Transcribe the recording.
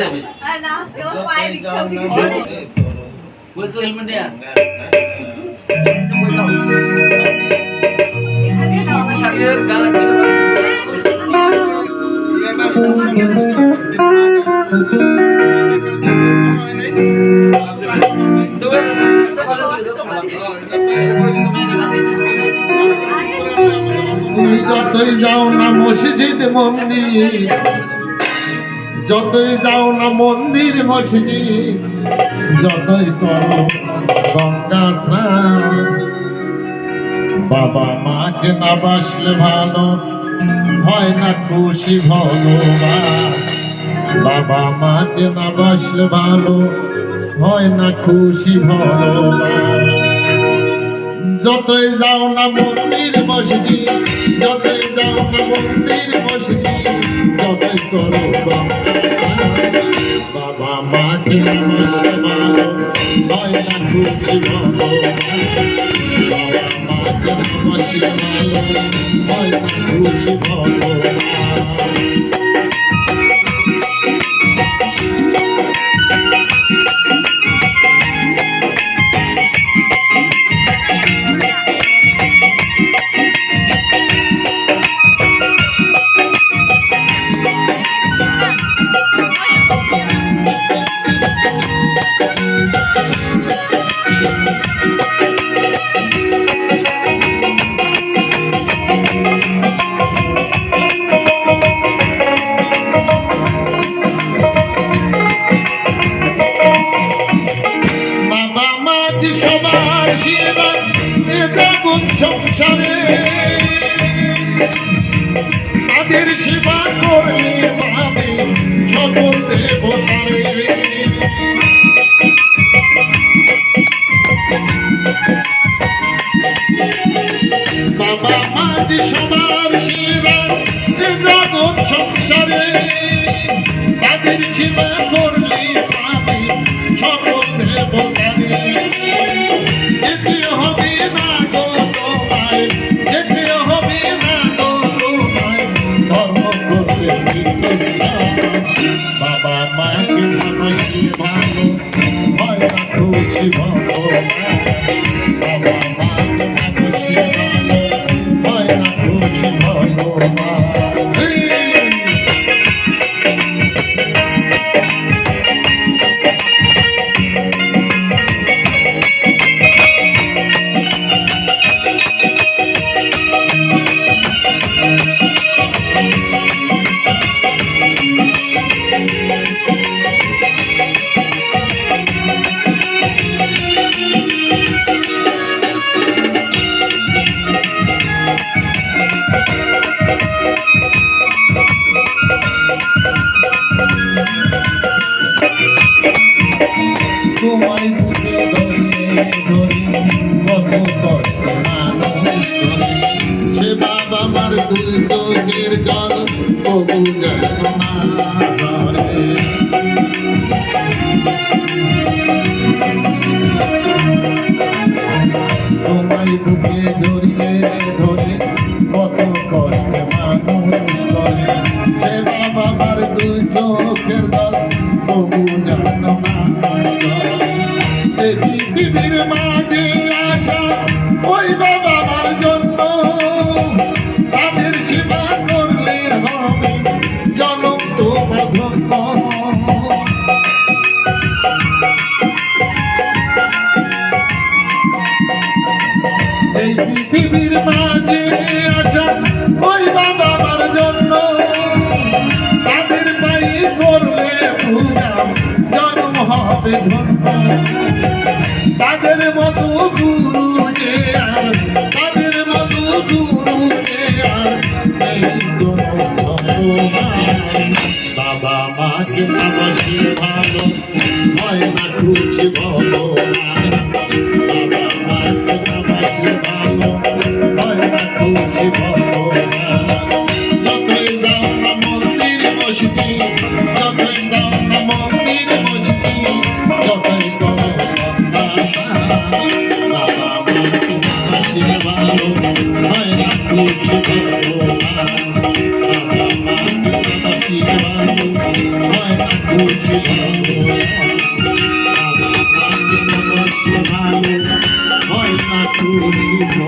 যাবে না আজকে আমার পায়ে রিকশা উঠে বলছো হেলমেট দেয়া এখানে দাও আমার শাড়ির গালা তুমি যতই যাও না মসজিদ মন্দির, যতই যাও না মন্দির মসজিদ, যতই করো গঙ্গা স্নান, বাবা মাকে না বাসলে ভালো হয় না খুশি ভগবান। বাবা মাকে না বাসলে ভালো হয় না খুশি ভগবান। যতই যাও না মন্দির মসজিদ, যতই যাও না মন্দির মসজিদ, যতই করো বাবা মাকে না বাসলে ভালো হয় না খুশি ভগবান। বাবা মাকে না বাসলে ভালো হয় না খুশি ভগবান। সংসারে তাদের সেবা করলে পাবে সকল দেবতারে। বাবা মাঝ সবার সেরা জগৎ সংসারে তাদের সেবা করলে পাবে সকল দেবতারে। যেতে হবে না গো তোমায়, যেতে হবে না গো তোমায় ধর্ম করতে বাবা মাকে ভালোবাসি ভালো হয় না খুশি ভগবান। বাবা মাকে ভালোবাসি ভালো হয় না খুশি ভগবান। তোমায় বুকে ধরে ধরে কত কষ্ট মানুষ করে, সে বাবা আমার দুই চোখের জল তবু যেন না ধরে। তোমায় বুকে জড়িয়ে ধরে কত কষ্ট মানুষ করে, সে বাবা আমার দুই চোখের জল তবু যেন না। পৃথিবীর মাঝে আসা ওই বাবা আমার জন্য তাদের সেবা করলে হবে জনম তোমার ধন্য। এই পৃথিবীর মাঝে আসা ওই বাবা আমার জন্য তাদের পায়ে করলে পূজা জনম হবে ধন্য। তাদের মতো গুরু যে আর, তাদের মতো গুরু যে আর নেই কোনো ভগবান। বাবা মাকে ভালোবাসি ভালো হয় না খুশি ভগবান। বাবা মাকে ভালোবাসি ভালো হয় না খুশি ভগবান। যতই যাও না মন্দির মসজিদ, যতই যাও না মন্দির মসজিদ, যতই করো বাবা মাকে ভালোবাসি ভালো হয় না খুশি ভগবান। বাবা মাকে ভালোবাসি ভালো হয় না খুশি ভালো হয় না খুশি